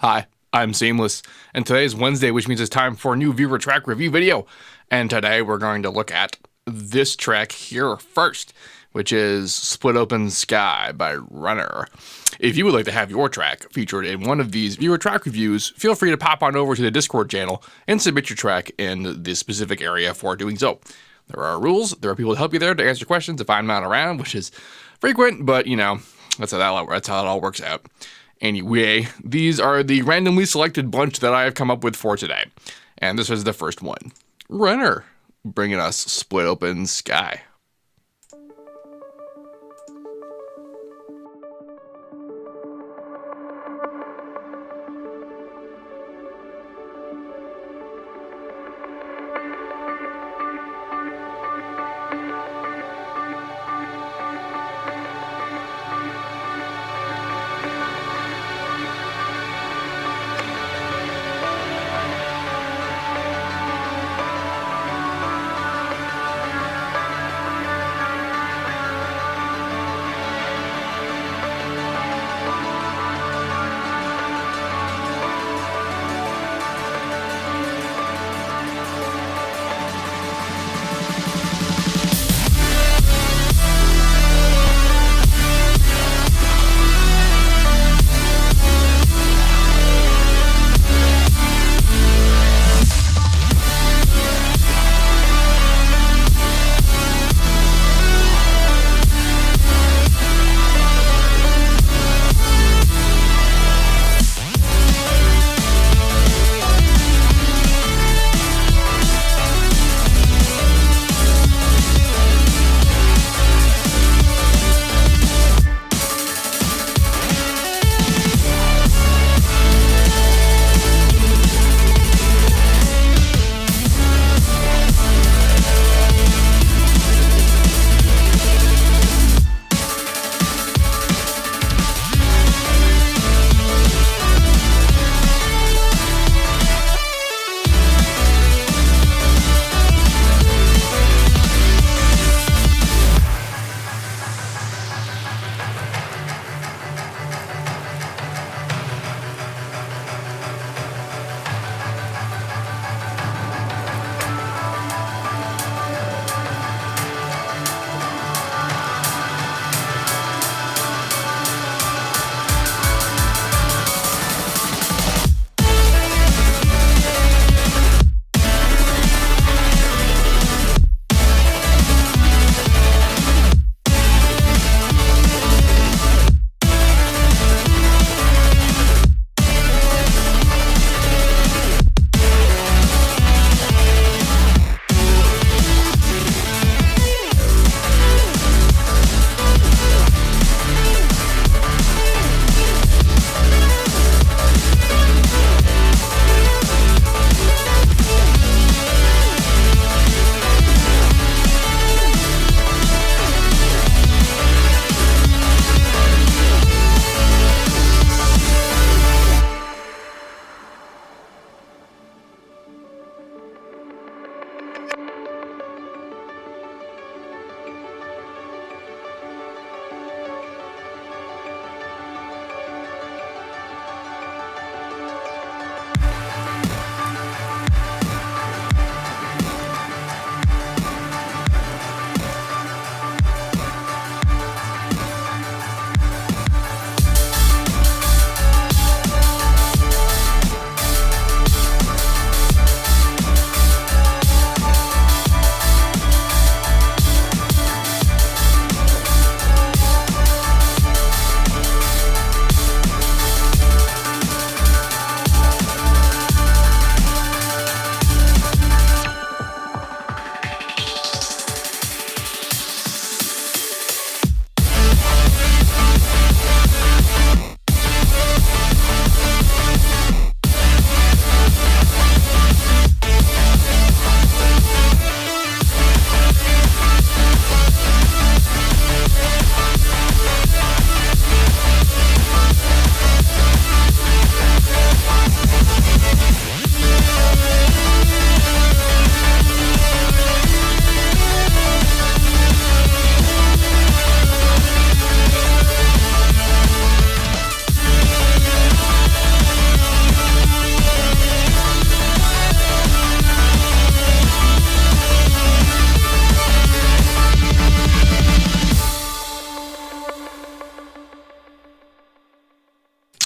Hi, I'm Seamless, and today is Wednesday, which means it's time for a new viewer track review video. And today we're going to look at this track here first, which is Split Open Sky by Runner. If you would like to have your track featured in one of these viewer track reviews, feel free to pop on over to the Discord channel and submit your track in the specific area for doing so. There are rules, there are people to help you there to answer questions if I'm not around, which is frequent, but you know, that's how it all works out. Anyway, these are the randomly selected bunch that I have come up with for today. And this was the first one. Runner, bringing us Split Open Sky.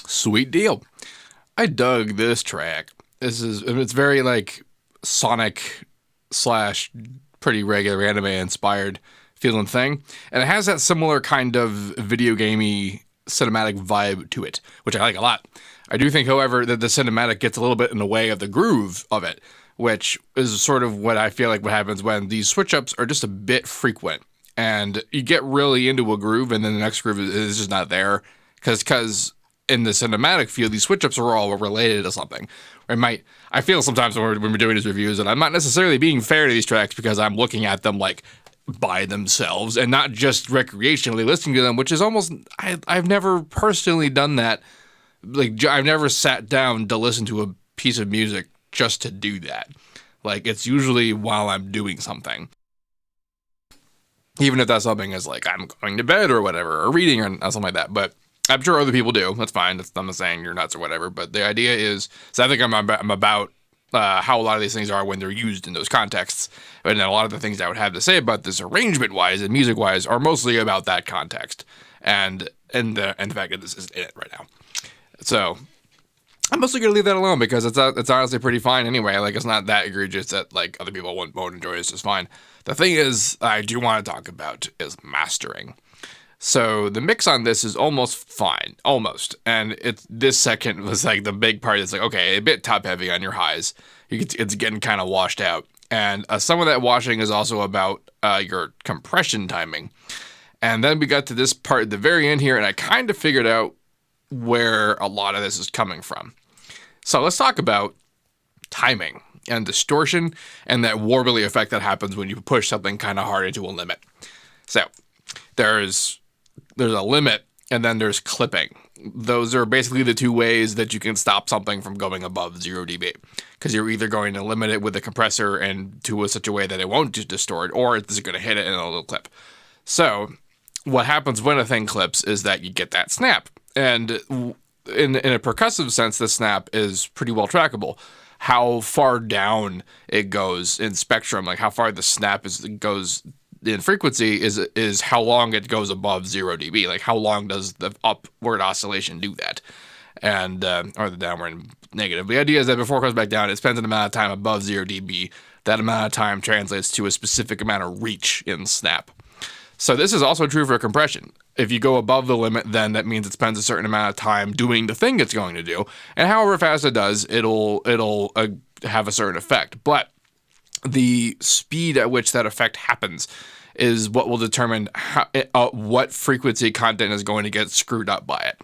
Sweet deal. I dug this track. It's very like Sonic slash pretty regular anime inspired feeling thing. And it has that similar kind of video gamey cinematic vibe to it, which I like a lot. I do think, however, that the cinematic gets a little bit in the way of the groove of it, which is sort of what I feel like what happens when these switch ups are just a bit frequent. And you get really into a groove, and then the next groove is just not there. Because in the cinematic field, these switch ups are all related to something. I feel sometimes when we're doing these reviews that I'm not necessarily being fair to these tracks because I'm looking at them like by themselves and not just recreationally listening to them, which is almost, I've never personally done that. Like, I've never sat down to listen to a piece of music just to do that. Like, it's usually while I'm doing something. Even if that something is like, I'm going to bed or whatever, or reading or something like that. But I'm sure other people do. That's fine. I'm not saying you're nuts or whatever. But the idea is, so I think I'm about how a lot of these things are when they're used in those contexts. And a lot of the things I would have to say about this arrangement-wise and music-wise are mostly about that context. And the fact that this is in it right now. So I'm mostly going to leave that alone because it's honestly pretty fine anyway. Like, it's not that egregious that, like, other people won't enjoy it. It's just fine. The thing is, I do want to talk about is mastering. So the mix on this is almost fine. Almost. And this second was, like, the big part. It's like, okay, a bit top-heavy on your highs. It's getting kind of washed out. And some of that washing is also about your compression timing. And then we got to this part at the very end here, and I kind of figured out where a lot of this is coming from. So let's talk about timing and distortion and that warbly effect that happens when you push something kind of hard into a limit. So there's a limit and then there's clipping. Those are basically the two ways that you can stop something from going above 0 dB, because you're either going to limit it with a compressor and to such a way that it won't just distort, or it's going to hit it and it'll clip. So what happens when a thing clips is that you get that snap. And in a percussive sense, the snap is pretty well trackable. How far down it goes in spectrum, like how far the snap goes in frequency, is how long it goes above 0 dB. Like how long does the upward oscillation do that, and or the downward and negative. The idea is that before it comes back down, it spends an amount of time above 0 dB. That amount of time translates to a specific amount of reach in snap. So this is also true for compression. If you go above the limit, then that means it spends a certain amount of time doing the thing it's going to do. And however fast it does, it'll have a certain effect. But the speed at which that effect happens is what will determine what frequency content is going to get screwed up by it.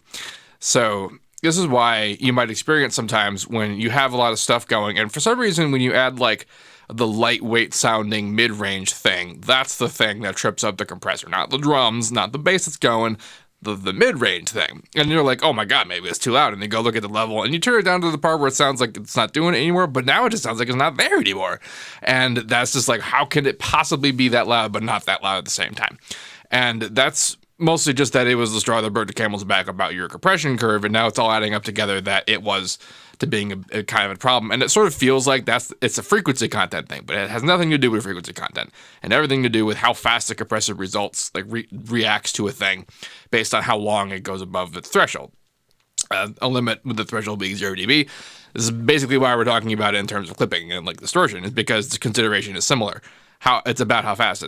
So this is why you might experience sometimes when you have a lot of stuff going, and for some reason when you add like the lightweight sounding mid-range thing, that's the thing that trips up the compressor. Not the drums, not the bass that's going, the mid-range thing. And you're like, oh my god, maybe it's too loud. And you go look at the level and you turn it down to the part where it sounds like it's not doing it anymore, but now it just sounds like it's not there anymore. And that's just like, how can it possibly be that loud but not that loud at the same time? And that's mostly just that it was the straw that broke the camel's back about your compression curve, and now it's all adding up together that it was to being a kind of a problem. And it sort of feels like it's a frequency content thing, but it has nothing to do with frequency content and everything to do with how fast the compressor reacts to a thing based on how long it goes above its threshold. A limit with the threshold being 0 dB. This is basically why we're talking about it in terms of clipping and like distortion, is because the consideration is similar. It's about how fast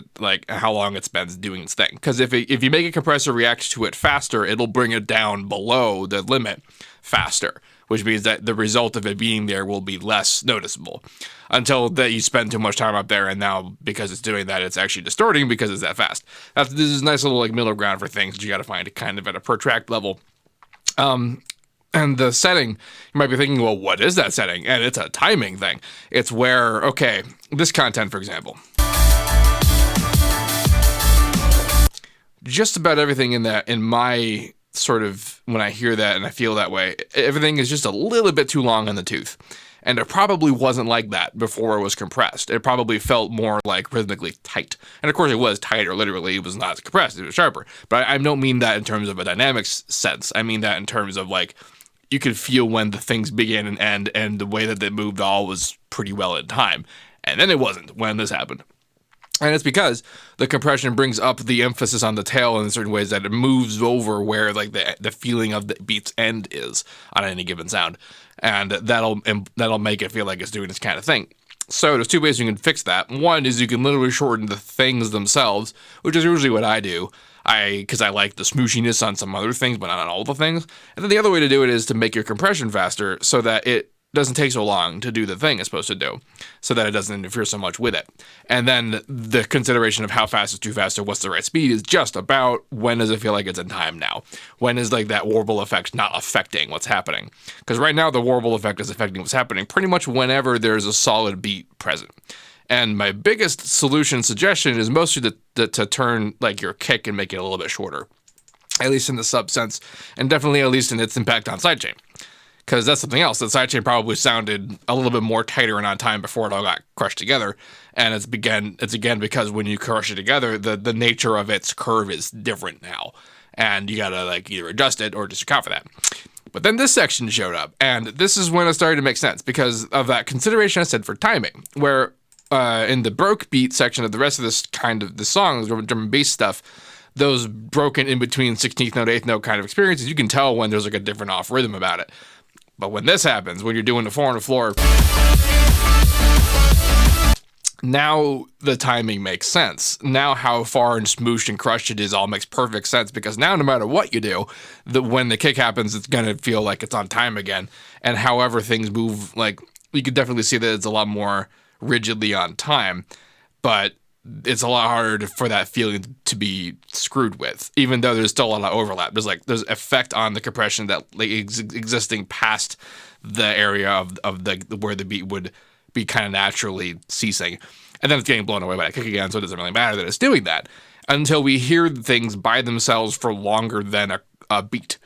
how long it spends doing its thing. Because if you make a compressor react to it faster, it'll bring it down below the limit faster, which means that the result of it being there will be less noticeable until that you spend too much time up there, and now because it's doing that, it's actually distorting because it's that fast. This is a nice little like middle ground for things that you got to find it kind of at a per track level. And the setting, you might be thinking, well, what is that setting? And it's a timing thing. It's where, okay, this content, for example. Just about everything in my sort of, when I hear that and I feel that way, everything is just a little bit too long in the tooth. And it probably wasn't like that before it was compressed. It probably felt more like rhythmically tight. And of course it was tighter, literally. It was not as compressed, it was sharper. But I don't mean that in terms of a dynamics sense. I mean that in terms of like, you could feel when the things begin and end, and the way that they moved all was pretty well in time. And then it wasn't when this happened. And it's because the compression brings up the emphasis on the tail in certain ways that it moves over where like the feeling of the beat's end is on any given sound. And that'll make it feel like it's doing this kind of thing. So there's two ways you can fix that. One is you can literally shorten the things themselves, which is usually what I do. Because I like the smooshiness on some other things, but not on all the things. And then the other way to do it is to make your compression faster so that it doesn't take so long to do the thing it's supposed to do, so that it doesn't interfere so much with it. And then the consideration of how fast is too fast or what's the right speed is just about when does it feel like it's in time now? When is like that warble effect not affecting what's happening? Because right now the warble effect is affecting what's happening pretty much whenever there's a solid beat present. And my biggest suggestion is mostly to turn like your kick and make it a little bit shorter, at least in the sub sense, and definitely at least in its impact on sidechain. Because that's something else. The sidechain probably sounded a little bit more tighter and on time before it all got crushed together. And it's again because when you crush it together, the nature of its curve is different now. And you gotta like either adjust it or just account for that. But then this section showed up, and this is when it started to make sense because of that consideration I said for timing, where in the broke beat section of the rest of this song, the drum and bass stuff, those broken in between 16th note, 8th note kind of experiences, you can tell when there's like a different off rhythm about it. But when this happens, when you're doing the 4 on the floor, now the timing makes sense. Now how far and smooshed and crushed it is all makes perfect sense, because now no matter what you do, when the kick happens, it's going to feel like it's on time again. And however things move, like you could definitely see that it's a lot more rigidly on time, but it's a lot harder for that feeling to be screwed with, even though there's still a lot of overlap. There's effect on the compression that like existing past the area of the where the beat would be kind of naturally ceasing, and then it's getting blown away by that kick again. So it doesn't really matter that it's doing that until we hear things by themselves for longer than a beat.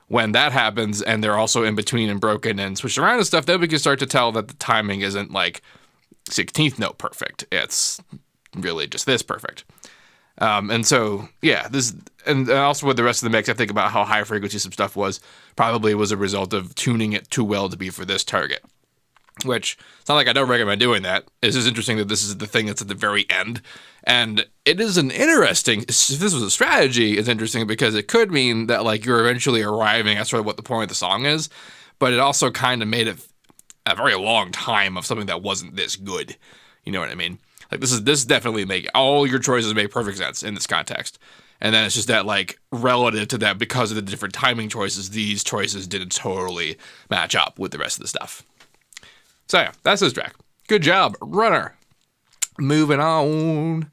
When that happens, and they're also in between and broken and switched around and stuff, then we can start to tell that the timing isn't like 16th note perfect. It's really just this perfect. And so, yeah, this, and also with the rest of the mix, I think about how high frequency some stuff probably was a result of tuning it too well to be for this target. Which, it's not like I don't recommend doing that. It's just interesting that this is the thing that's at the very end. And it is an interesting, if this was a strategy, it's interesting because it could mean that like you're eventually arriving at sort of what the point of the song is, but it also kind of made it a very long time of something that wasn't this good. You know what I mean? Like this definitely all your choices make perfect sense in this context. And then it's just that like relative to that, because of the different timing choices, these choices didn't totally match up with the rest of the stuff. So yeah, that's this track. Good job, Runner. Moving on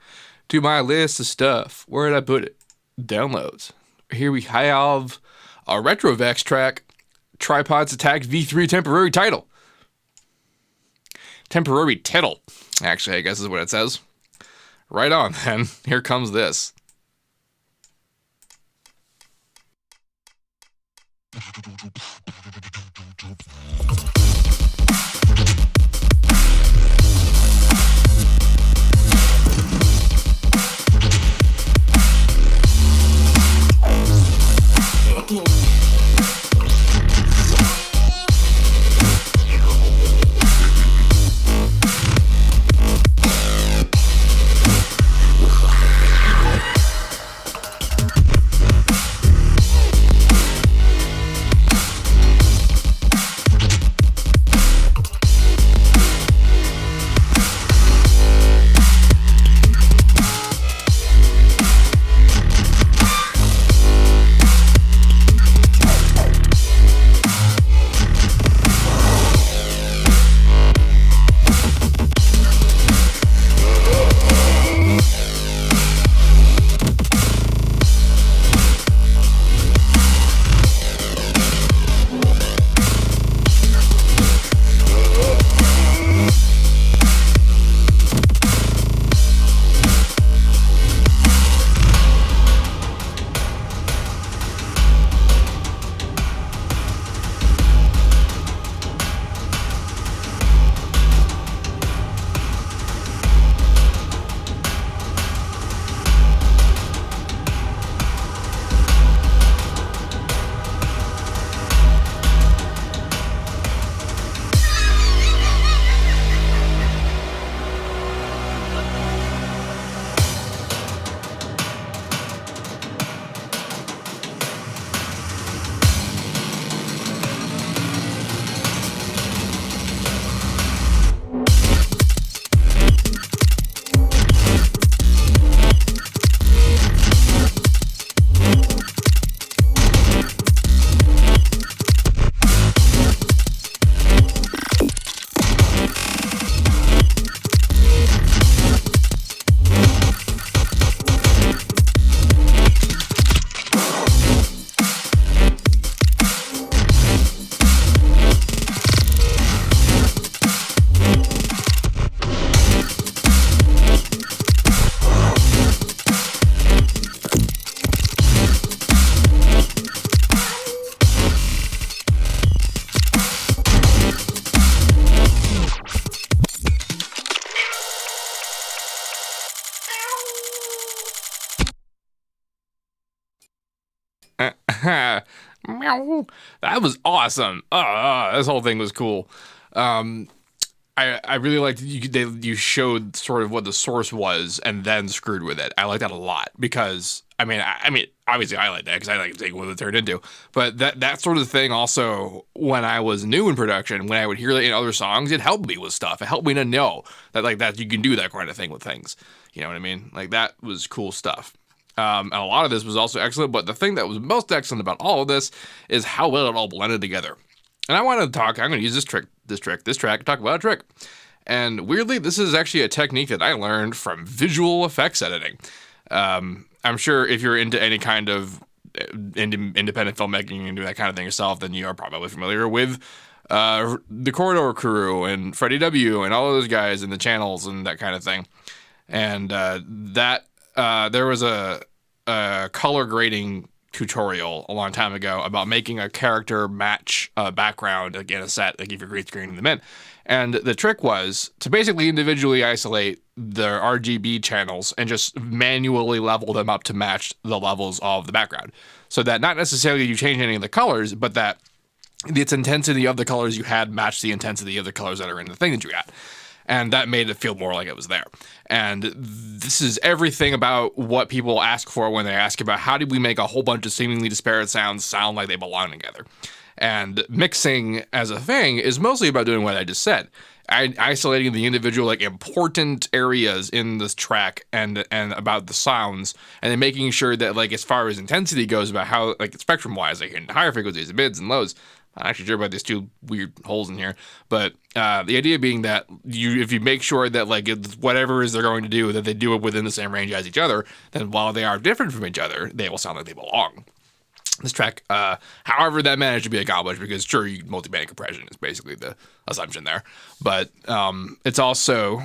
to my list of stuff. Where did I put it? Downloads. Here we have a Retrovex track, Tripods Attack V3 Temporary Title. Temporary Tittle, actually, I guess is what it says. Right on, then. Here comes this. Meow. That was awesome. This whole thing was cool. I really liked you showed sort of what the source was and then screwed with it. I like that a lot because I mean obviously I like that because I like to take what it turned into. But that sort of thing also, when I was new in production, when I would hear it in other songs, it helped me with stuff. It helped me to know that like that you can do that kind of thing with things. You know what I mean? Like that was cool stuff. And a lot of this was also excellent. But the thing that was most excellent about all of this is how well it all blended together. And I want to talk. I'm going to use this track, talk about a trick. And weirdly, this is actually a technique that I learned from visual effects editing. I'm sure if you're into any kind of independent filmmaking and do that kind of thing yourself, then you are probably familiar with the Corridor Crew and Freddie W. and all of those guys in the channels and that kind of thing. And there was a color grading tutorial a long time ago about making a character match background, like in a set, like if you're green screening them in. And the trick was to basically individually isolate the RGB channels and just manually level them up to match the levels of the background. So that not necessarily you change any of the colors, but that its intensity of the colors you had matched the intensity of the colors that are in the thing that you got. And that made it feel more like it was there. And this is everything about what people ask for when they ask about how did we make a whole bunch of seemingly disparate sounds sound like they belong together. And mixing as a thing is mostly about doing what I just said. Isolating the individual like important areas in this track and about the sounds, and then making sure that like as far as intensity goes about how like spectrum wise, like in higher frequencies, and mids and lows. I'm not actually sure about these two weird holes in here, but the idea being that if you make sure that like whatever is they're going to do, that they do it within the same range as each other, then while they are different from each other, they will sound like they belong. This track, however that managed to be accomplished, because sure, multi-band compression is basically the assumption there, but it's also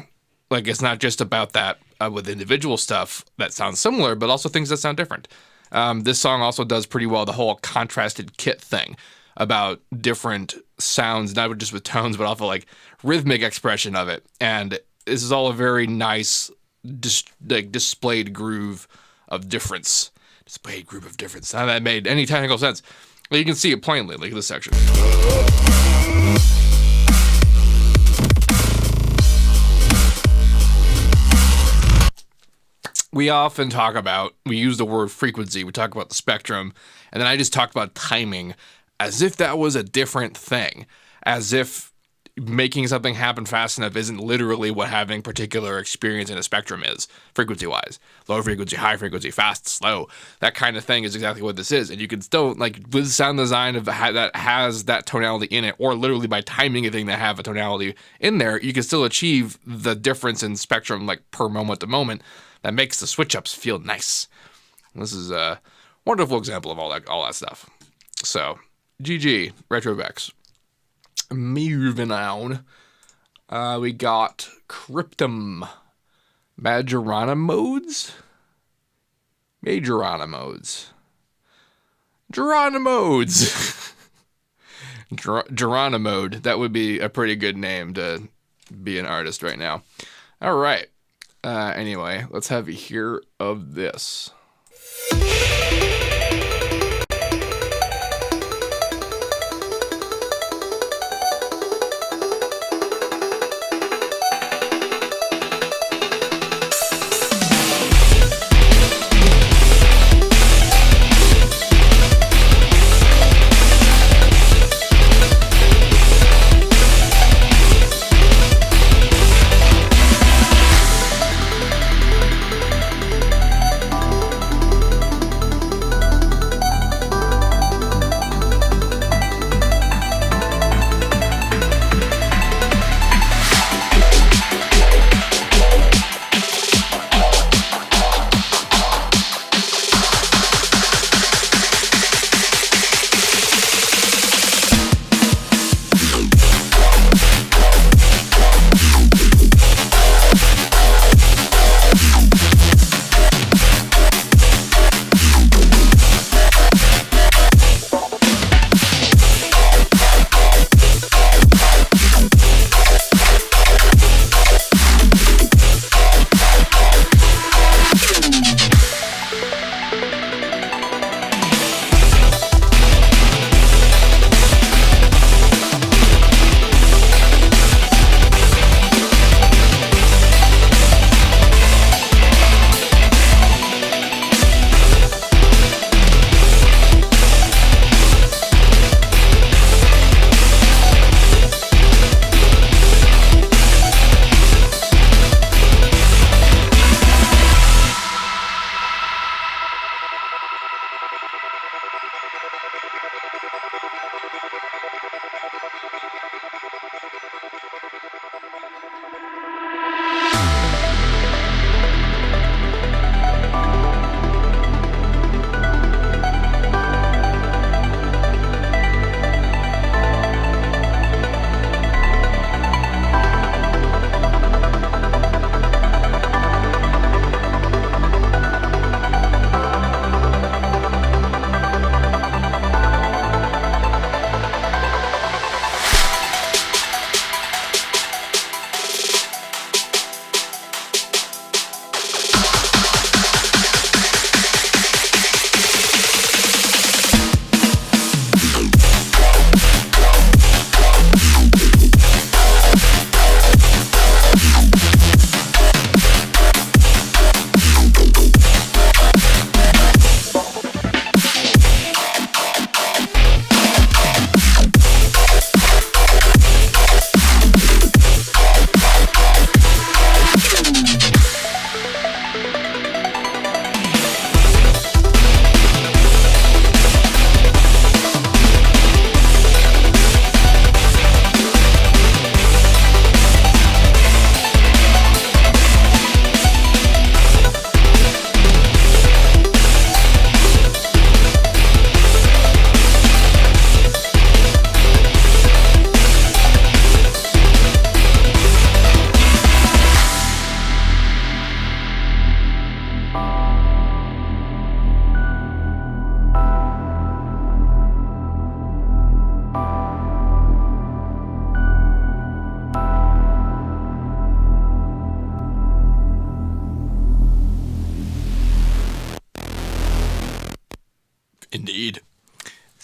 like it's not just about that with individual stuff that sounds similar, but also things that sound different. This song also does pretty well the whole contrasted kit thing about different sounds, not just with tones, but also like rhythmic expression of it. And this is all a very nice displayed groove of difference. Displayed groove of difference. Now that made any technical sense. Well, you can see it plainly, like this section. We often we use the word frequency, we talk about the spectrum, and then I just talked about timing as if that was a different thing, as if making something happen fast enough isn't literally what having particular experience in a spectrum is, frequency-wise. Low frequency, high frequency, fast, slow. That kind of thing is exactly what this is. And you can still, like, with sound design that has that tonality in it, or literally by timing a thing that have a tonality in there, you can still achieve the difference in spectrum, like, per moment to moment, that makes the switch-ups feel nice. This is a wonderful example of all that stuff. So, GG, Retrovex. Moving on, we got Majorana modes? Majorana modes. Jorana modes. Jorana mode. That would be a pretty good name to be an artist right now. All right. Anyway, let's have a hear of this.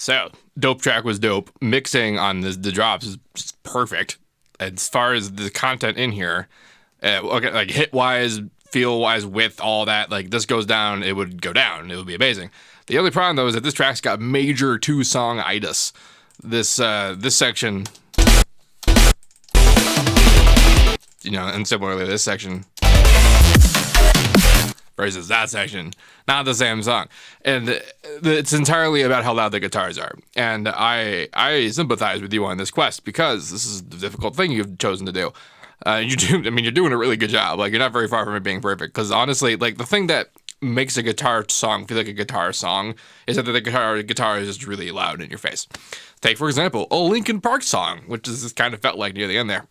So, dope track was dope. Mixing on the drops is just perfect. As far as the content in here, okay, like hit-wise, feel-wise, width, all that, like this goes down, it would go down. It would be amazing. The only problem, though, is that this track's got major two-song itis. This section, you know, and similarly, this section versus that section, not the same song. And it's entirely about how loud the guitars are. And I sympathize with you on this quest because this is the difficult thing you've chosen to do. You're doing a really good job. Like, you're not very far from it being perfect. Because honestly, like, the thing that makes a guitar song feel like a guitar song is that the guitar is just really loud in your face. Take, for example, a Linkin Park song, which is kind of felt like near the end there.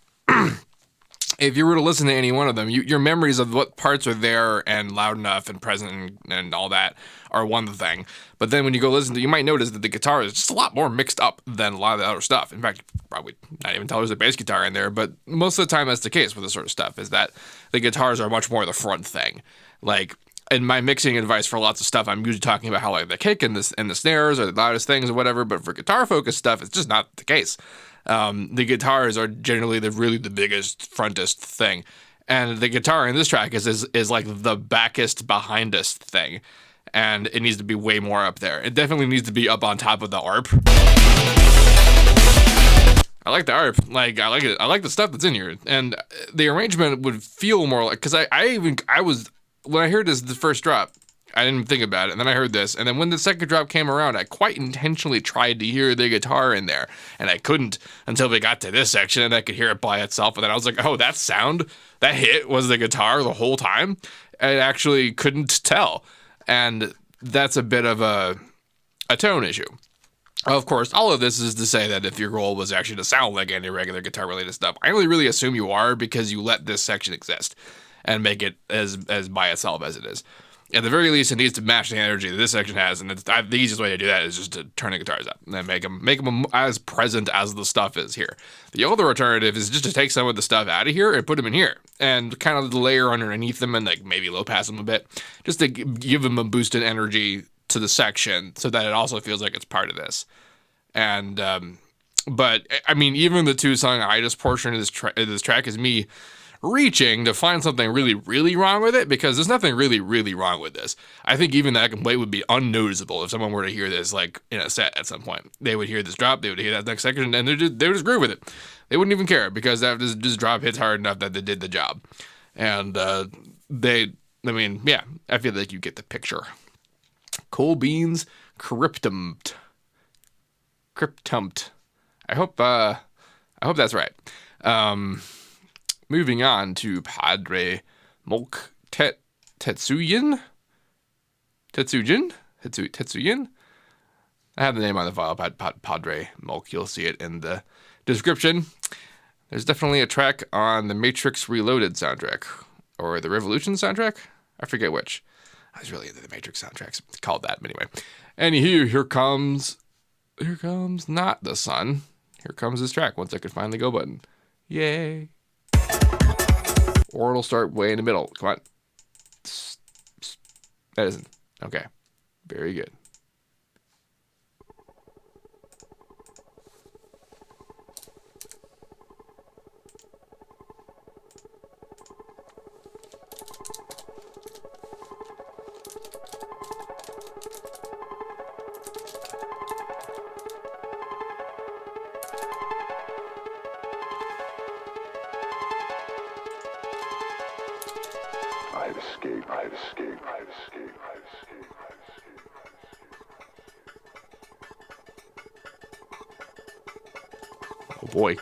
If you were to listen to any one of them, your memories of what parts are there and loud enough and present and all that are one thing. But then when you go listen to it, you might notice that the guitar is just a lot more mixed up than a lot of the other stuff. In fact, you probably not even tell there's a bass guitar in there, but most of the time that's the case with this sort of stuff, is that the guitars are much more the front thing. Like, in my mixing advice for lots of stuff, I'm usually talking about how like the kick and the snares are the loudest things or whatever, but for guitar-focused stuff, it's just not the case. The guitars are generally the biggest frontest thing, and the guitar in this track is like the backest behindest thing, and it needs to be way more up there. It definitely needs to be up on top of the ARP. I like the ARP, like I like it. I like the stuff that's in here, and the arrangement would feel more like, because I was when I heard the first drop, I didn't think about it, and then I heard this, and then when the second drop came around, I quite intentionally tried to hear the guitar in there, and I couldn't until we got to this section, and I could hear it by itself, and then I was like, oh, that sound, that hit was the guitar the whole time? I actually couldn't tell, and that's a bit of a tone issue. Of course, all of this is to say that if your goal was actually to sound like any regular guitar-related stuff, I only really assume you are because you let this section exist and make it as by itself as it is. At the very least, it needs to match the energy that this section has, and the easiest way to do that is just to turn the guitars up and then make them as present as the stuff is here. The other alternative is just to take some of the stuff out of here and put them in here, and kind of layer underneath them and like maybe low pass them a bit, just to give them a boost in energy to the section so that it also feels like it's part of this. And but I mean, even the two-song itis portion of this track is me reaching to find something really, really wrong with it, because there's nothing really, really wrong with this. I think even that complaint would be unnoticeable if someone were to hear this like in a set at some point. They would hear this drop, they would hear that next section, and they would just groove with it. They wouldn't even care, because that this drop hits hard enough that they did the job. And I feel like you get the picture. Coal Beans CryptumT. I hope that's right. Moving on to PadreMulk Tetsujin. I have the name on the file, PadreMulk. You'll see it in the description. There's definitely a track on the Matrix Reloaded soundtrack, or the Revolution soundtrack. I forget which. I was really into the Matrix soundtracks. It's called that, but anyway. Here comes not the sun. Here comes this track. Once I can find the go button. Yay. Or it'll start way in the middle. Come on. That isn't. Okay. Very good. I've escaped. Oh boy.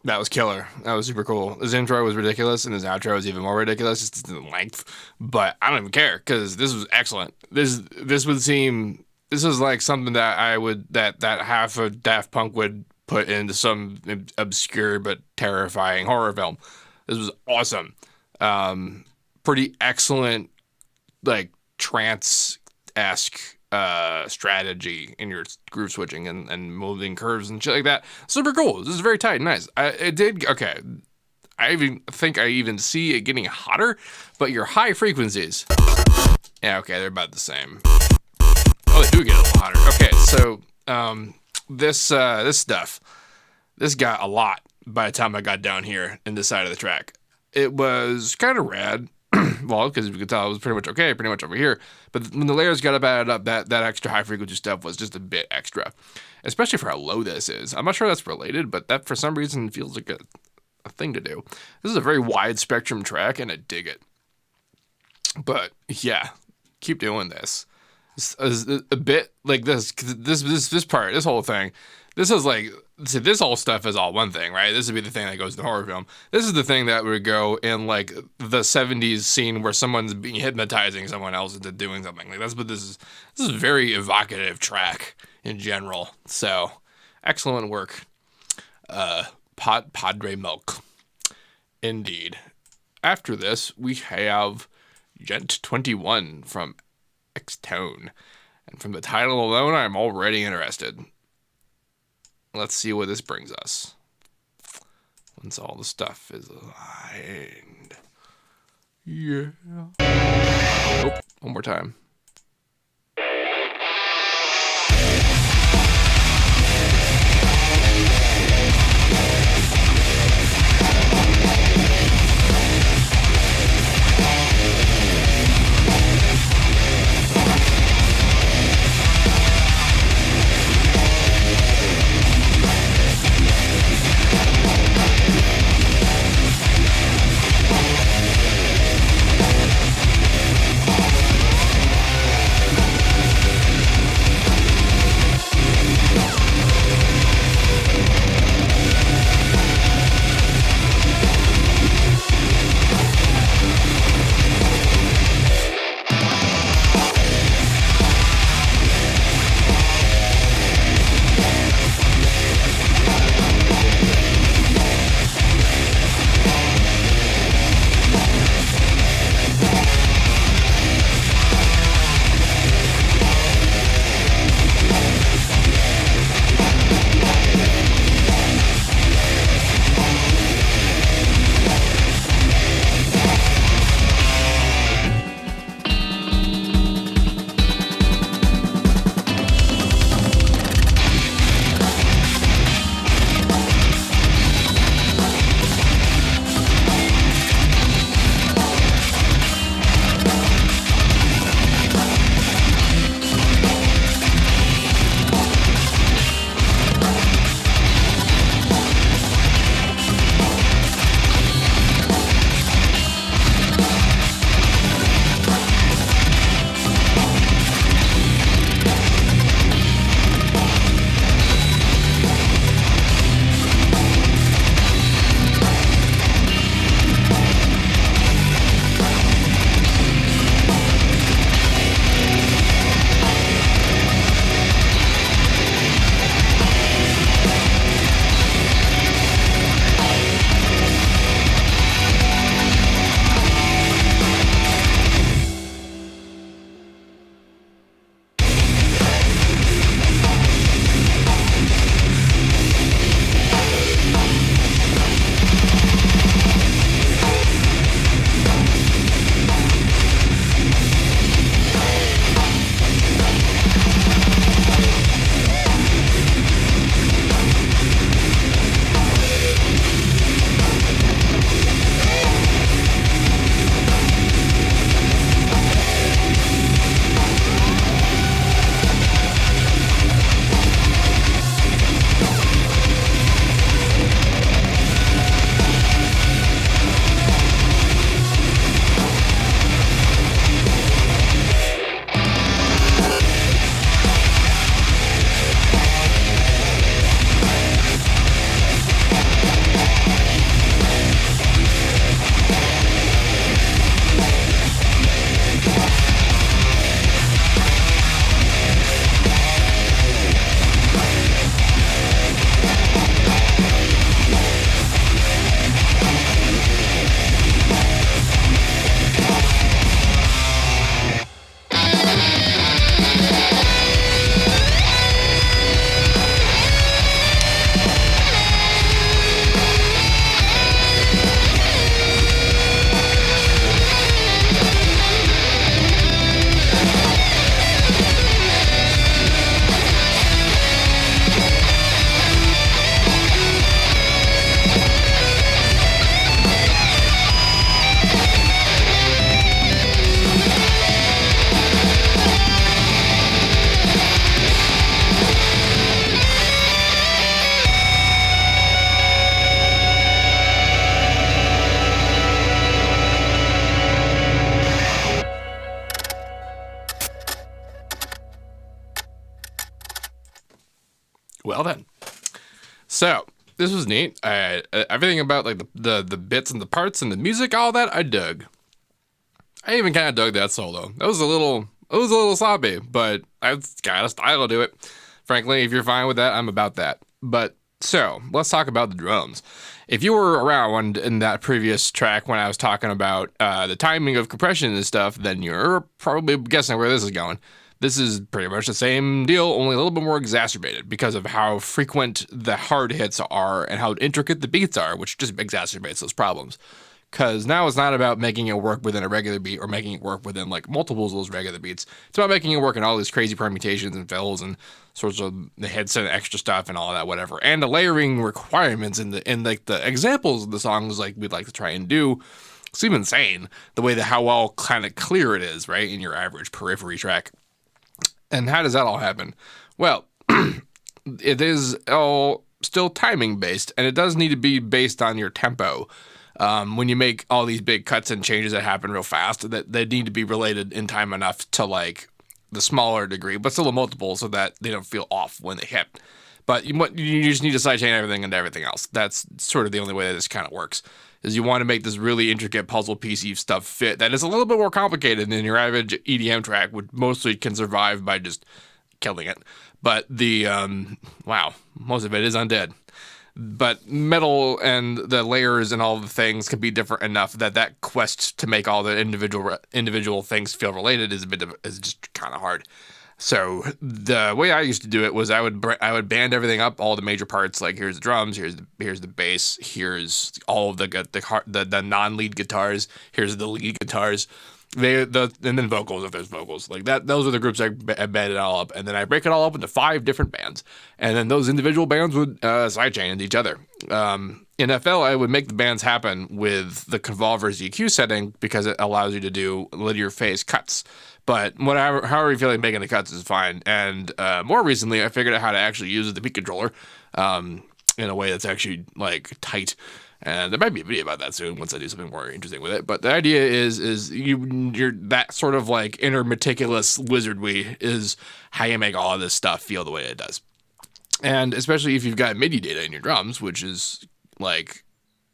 That was killer. That was super cool. His intro was ridiculous, and his outro was even more ridiculous, just in length. But I don't even care because this was excellent. This would seem, this is like something that that half of Daft Punk would put into some obscure but terrifying horror film. This was awesome. Pretty excellent, like trance-esque strategy in your groove switching and moving curves and shit like that. Super cool. This is very tight and nice. Okay. I even see it getting hotter, but your high frequencies. Yeah, okay, they're about the same. Oh, they do get a little hotter. Okay, so this stuff, this got a lot by the time I got down here in this side of the track. It was kind of rad. Well, because you could tell it was pretty much okay, pretty much over here. But when the layers got added up, that extra high frequency stuff was just a bit extra, especially for how low this is. I'm not sure that's related, but that for some reason feels like a thing to do. This is a very wide spectrum track, and I dig it. But yeah, keep doing this. A bit like this part, this whole thing. This is like, see, this whole stuff is all one thing, right? This would be the thing that goes to the horror film. This is the thing that would go in like the 70s scene where someone's being hypnotizing someone else into doing something. Like that's what this is. This is a very evocative track in general. So excellent work. PadreMulk. Indeed. After this, we have Djent 21 from Extone. And from the title alone, I'm already interested. Let's see what this brings us. Once all the stuff is aligned. Yeah. Nope. One more time. Well then. So, this was neat. Everything about like the bits and the parts and the music, all that, I dug. I even kind of dug that solo. It was a little sloppy, but I've got a style to do it. Frankly, if you're fine with that, I'm about that. But so, let's talk about the drums. If you were around in that previous track when I was talking about the timing of compression and stuff, then you're probably guessing where this is going. This is pretty much the same deal, only a little bit more exacerbated because of how frequent the hard hits are and how intricate the beats are, which just exacerbates those problems. Because now it's not about making it work within a regular beat or making it work within like multiples of those regular beats. It's about making it work in all these crazy permutations and fills and sorts of the hits and extra stuff and all that, whatever. And the layering requirements in like the examples of the songs like we'd like to try and do seem insane. The way that how well kind of clear it is, right, in your average periphery track. And how does that all happen? Well, it is all still timing based, and it does need to be based on your tempo. When you make all these big cuts and changes that happen real fast, that they need to be related in time enough to like the smaller degree, but still a multiple so that they don't feel off when they hit. But you just need to sidechain everything into everything else. That's sort of the only way that this kind of works. Is you want to make this really intricate puzzle piecey stuff fit that is a little bit more complicated than your average EDM track, which mostly can survive by just killing it. But the, most of it is undead. But metal and the layers and all the things can be different enough that quest to make all the individual things feel related is just kind of hard. So the way I used to do it was I would band everything up, all the major parts. Like here's the drums, here's the bass, here's all of the non-lead guitars, here's the lead guitars, and then vocals if there's vocals like that. Those are the groups I band it all up, and then I break it all up into 5 different bands, and then those individual bands would sidechain into each other. In FL, I would make the bands happen with the Convolver's EQ setting because it allows you to do linear phase cuts. But however you feel like making the cuts is fine. And more recently, I figured out how to actually use the beat controller in a way that's actually like tight. And there might be a video about that soon once I do something more interesting with it. But the idea is you're that sort of like inner meticulous wizardry is how you make all of this stuff feel the way it does. And especially if you've got MIDI data in your drums, which is like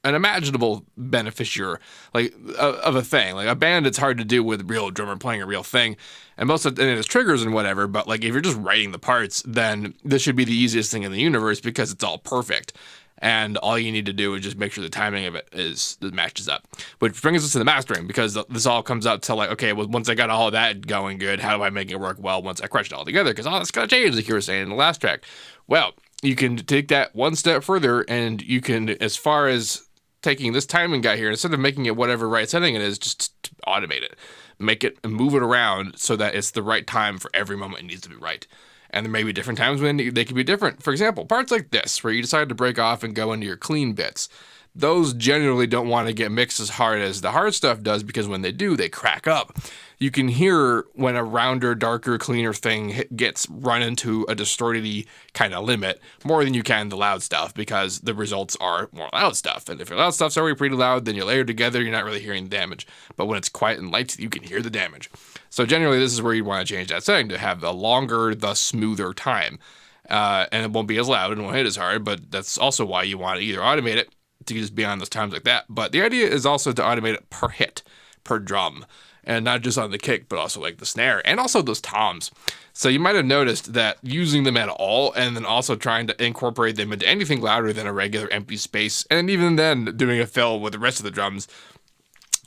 an imaginable beneficiary like of a thing. Like a band, it's hard to do with a real drummer playing a real thing, and and it has triggers and whatever. But like if you're just writing the parts, then this should be the easiest thing in the universe because it's all perfect, and all you need to do is just make sure the timing of it matches up. Which brings us to the mastering, because this all comes out to like, okay, well, once I got all of that going good, how do I make it work well once I crush it all together? Because all that's gonna change, like you were saying in the last track. Well, you can take that one step further, and you can, as far as taking this timing guy here, instead of making it whatever right setting it is, just to automate it. Make it and move it around so that it's the right time for every moment it needs to be right. And there may be different times when they can be different. For example, parts like this, where you decide to break off and go into your clean bits. Those generally don't want to get mixed as hard as the hard stuff does, because when they do, they crack up. You can hear when a rounder, darker, cleaner thing gets run into a distorted kind of limit more than you can the loud stuff, because the results are more loud stuff. And if your loud stuff's already pretty loud, then you layer together, you're not really hearing the damage. But when it's quiet and light, you can hear the damage. So generally, this is where you want to change that setting to have the longer, the smoother time. And it won't be as loud and won't hit as hard, but that's also why you want to either automate it to just be on those times like that. But the idea is also to automate it per hit, per drum. And not just on the kick, but also like the snare and also those toms. So you might have noticed that using them at all, and then also trying to incorporate them into anything louder than a regular empty space, and even then doing a fill with the rest of the drums,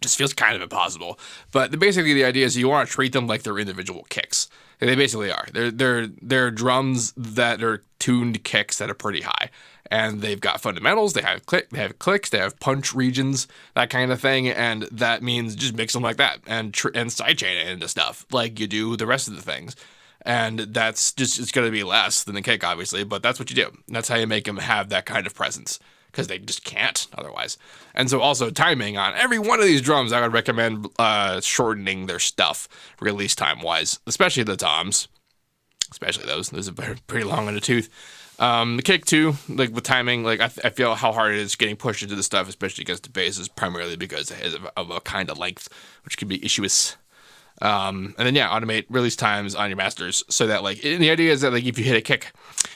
just feels kind of impossible. But basically the idea is you want to treat them like they're individual kicks. And they basically are. They're drums that are tuned kicks that are pretty high. And they've got fundamentals, they have clicks, they have punch regions, that kind of thing, and that means just mix them like that and sidechain it into stuff like you do the rest of the things. And that's just, it's going to be less than the kick, obviously, but that's what you do. That's how you make them have that kind of presence, because they just can't otherwise. And so also timing on every one of these drums, I would recommend shortening their stuff release time-wise, especially the toms, especially those are pretty long in the tooth. The kick too, like with timing, like I feel how hard it is getting pushed into the stuff, especially against the bass, is primarily because it is of a kind of length, which can be issuous. And then yeah, automate release times on your masters so that like, and the idea is that like if you hit a kick,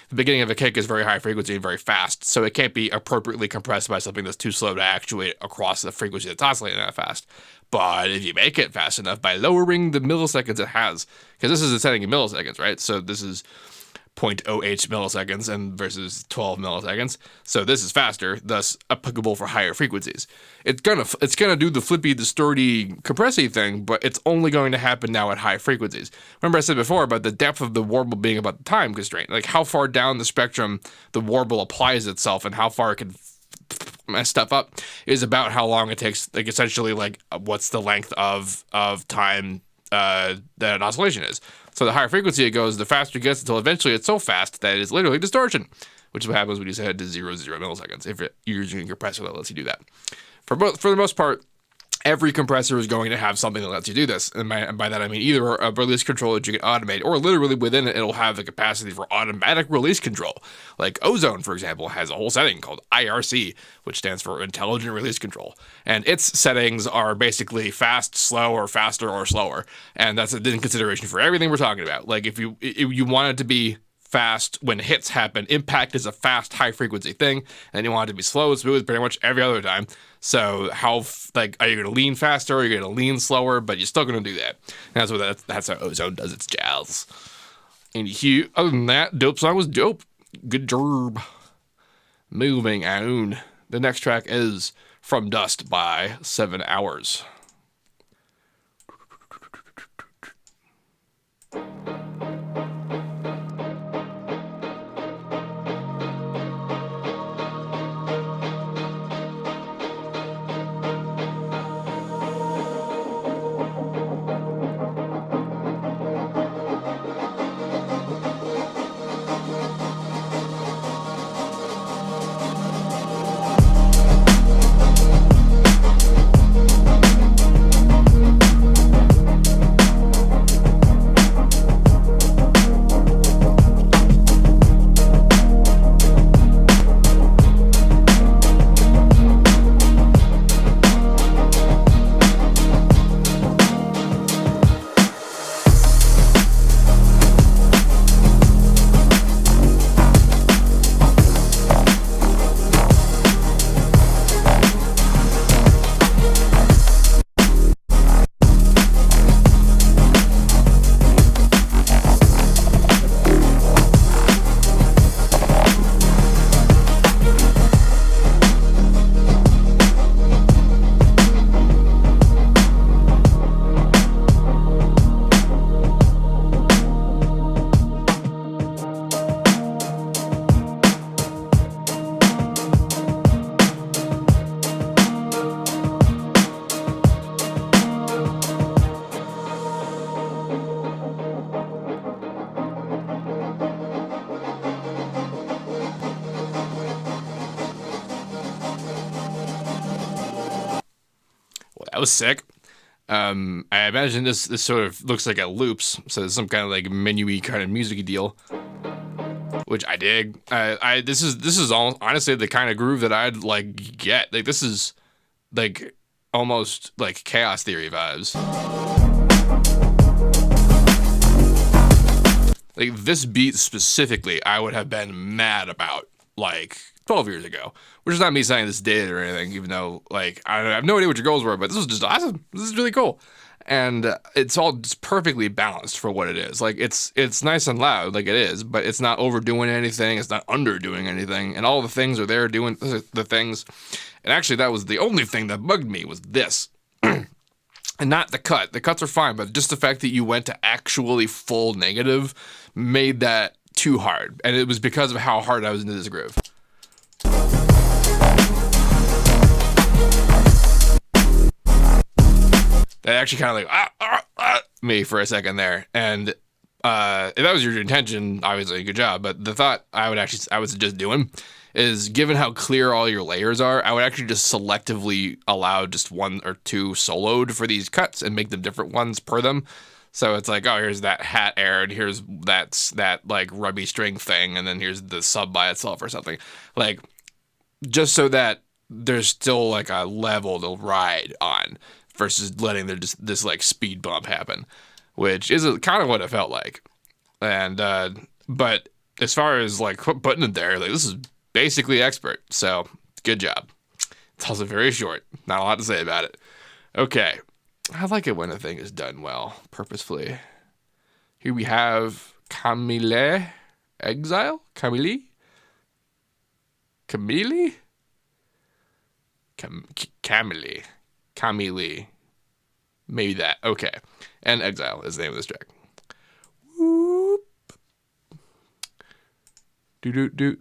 the beginning of a kick is very high frequency and very fast, so it can't be appropriately compressed by something that's too slow to actuate across the frequency that's oscillating that fast. But if you make it fast enough by lowering the milliseconds it has, because this is a setting in milliseconds, right? So this is 0.08 milliseconds and versus 12 milliseconds. So this is faster, thus applicable for higher frequencies. It's gonna do the flippy, distorty, compressy thing, but it's only going to happen now at high frequencies. Remember I said before about the depth of the warble being about the time constraint, like how far down the spectrum the warble applies itself and how far it can mess stuff up is about how long it takes, like essentially like what's the length of time that an oscillation is. So the higher frequency it goes, the faster it gets until eventually it's so fast that it is literally distortion, which is what happens when you set it to 0 milliseconds, if you're using a compressor that lets you do that. For the most part, every compressor is going to have something that lets you do this. And by that I mean either a release control that you can automate, or literally within it, it'll have the capacity for automatic release control. Like Ozone, for example, has a whole setting called IRC, which stands for Intelligent Release Control. And its settings are basically fast, slow, or faster, or slower. And that's in consideration for everything we're talking about. Like if you want it to be fast when hits happen, impact is a fast, high frequency thing, and you want it to be slow and smooth pretty much every other time. So how are you going to lean faster? Or are you going to lean slower? But you're still going to do that. And that's how Ozone does its jazz. And other than that, dope song was dope. Good job. Moving on. The next track is From Dust by 7 Hours. That was sick. I imagine this sort of looks like it loops, so it's some kind of like menu-y kind of music-y deal, which I dig. This is all honestly the kind of groove that I'd like get. Like this is like almost like Chaos Theory vibes. Like this beat specifically, I would have been mad about like 12 years ago, which is not me saying this did or anything, even though like I have no idea what your goals were, but this was just awesome. This is really cool. And it's all just perfectly balanced for what it is. Like it's nice and loud like it is, but it's not overdoing anything. It's not underdoing anything. And all the things are there doing the things. And actually that was the only thing that bugged me was this. And not the cut. The cuts are fine, but just the fact that you went to actually full negative made that too hard. And it was because of how hard I was into this groove. That actually kind of like me for a second there. And if that was your intention, obviously good job. But the thought I would suggest doing is, given how clear all your layers are, I would actually just selectively allow just one or two soloed for these cuts and make them different ones per them. So it's like, oh, here's that hat air, and here's that like rubby string thing, and then here's the sub by itself or something. Like, just so that there's still like a level to ride on versus letting there just this like speed bump happen, which is kind of what it felt like. And but as far as like putting it there, like this is basically expert. So good job. It's also very short. Not a lot to say about it. Okay. I like it when a thing is done well, purposefully. Here we have KamiLe, Exile, KamiLe, KamiLe, maybe that. Okay, and Exile is the name of this track. Whoop. Do.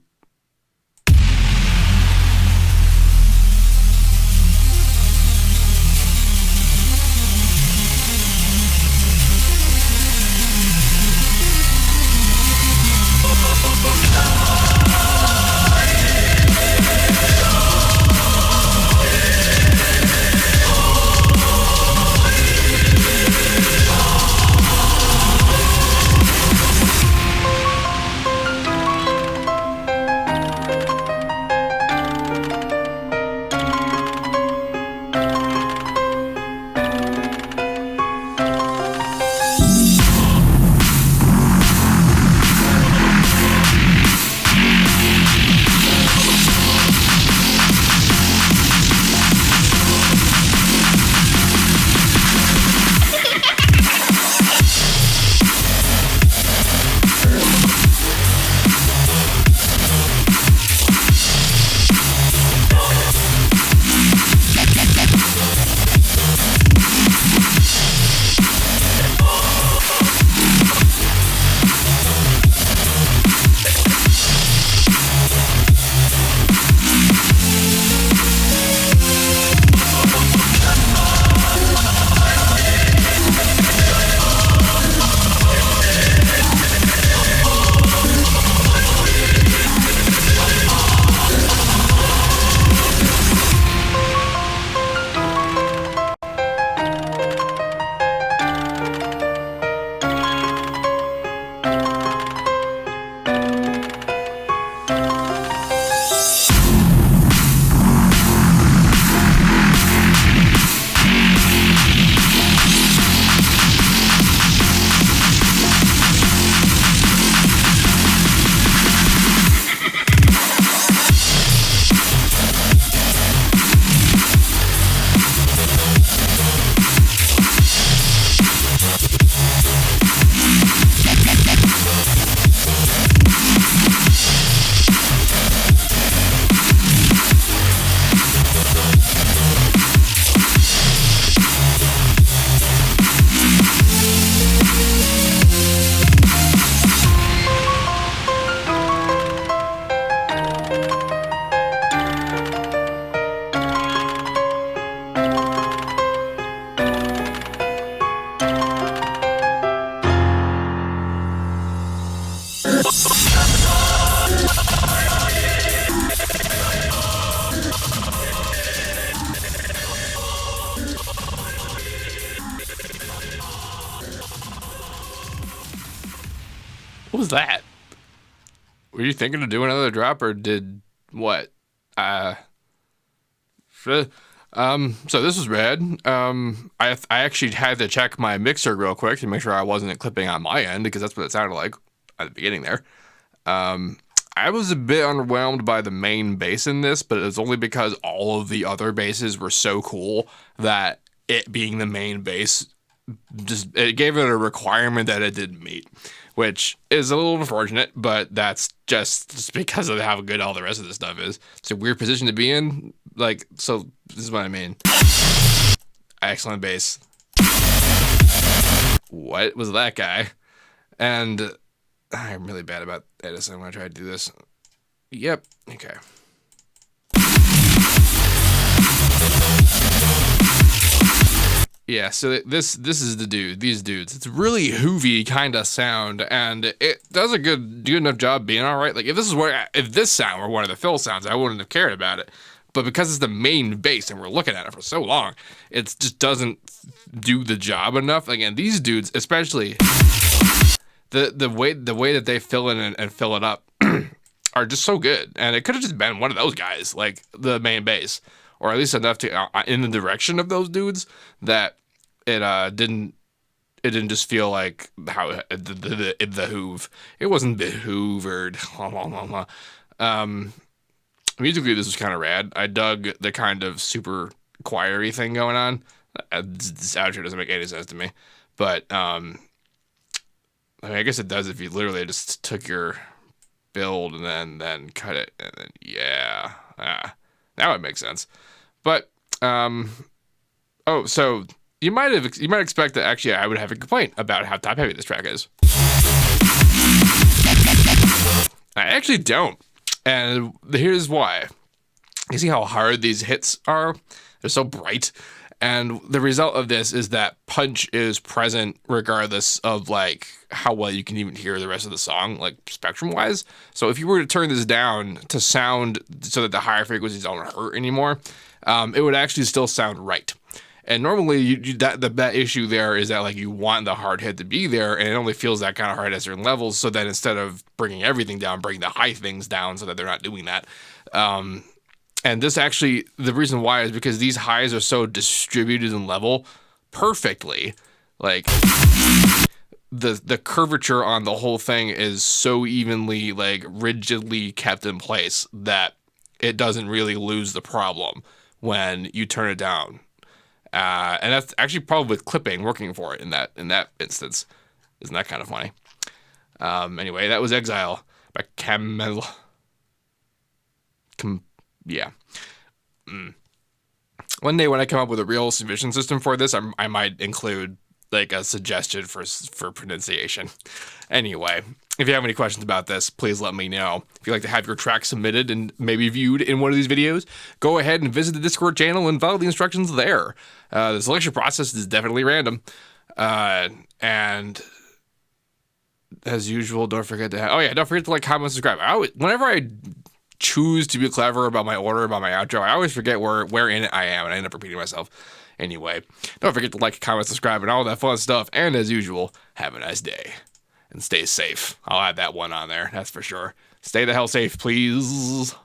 What was that? Were you thinking of doing another drop, or did what? So this was rad. I actually had to check my mixer real quick to make sure I wasn't clipping on my end, because that's what it sounded like at the beginning there. I was a bit underwhelmed by the main bass in this, but it's only because all of the other basses were so cool that it being the main bass it gave it a requirement that it didn't meet, which is a little unfortunate, but that's just because of how good all the rest of this stuff is. It's a weird position to be in. Like, so this is what I mean. Excellent bass. What was that guy? And I'm really bad about edits. I'm gonna try to do this. Yep. Okay. Yeah, so this is the dude, these dudes. It's really hoovy kind of sound, and it does a good enough job being all right. Like if this sound were one of the fill sounds, I wouldn't have cared about it. But because it's the main bass and we're looking at it for so long, it just doesn't do the job enough. Again, these dudes, especially the way that they fill in and fill it up are just so good. And it could have just been one of those guys, like the main bass, or at least enough to in the direction of those dudes that it didn't just feel like how the Hoove. It wasn't behoovered. Musically, this was kind of rad. I dug the kind of super choiry thing going on. This outro doesn't make any sense to me, but I mean, I guess it does if you literally just took your build and then cut it, and then yeah, now it makes sense. But oh, so you might expect that actually I would have a complaint about how top heavy this track is. I actually don't, and here's why. You see how hard these hits are? They're so bright. And the result of this is that punch is present regardless of like how well you can even hear the rest of the song, like spectrum wise. So if you were to turn this down to sound so that the higher frequencies don't hurt anymore, it would actually still sound right. And normally that issue there is that like you want the hard hit to be there, and it only feels that kind of hard at certain levels. So then instead of bringing everything down, bring the high things down so that they're not doing that. And this actually, the reason why is because these highs are so distributed and level perfectly. Like the curvature on the whole thing is so evenly, like rigidly kept in place that it doesn't really lose the problem when you turn it down. And that's actually probably clipping working for it in that instance. Isn't that kind of funny? Anyway, that was Exile by KamiLe. Yeah. One day when I come up with a real submission system for this, I might include like a suggestion for pronunciation. Anyway, if you have any questions about this, please let me know. If you'd like to have your track submitted and maybe viewed in one of these videos, go ahead and visit the Discord channel and follow the instructions there. The selection process is definitely random. And as usual, don't forget to don't forget to like, comment, subscribe. Whenever I choose to be clever about my order, about my outro, I always forget where in it I am, and I end up repeating myself. Anyway, don't forget to like, comment, subscribe, and all that fun stuff. And as usual, have a nice day. And stay safe. I'll add that one on there, that's for sure. Stay the hell safe, please.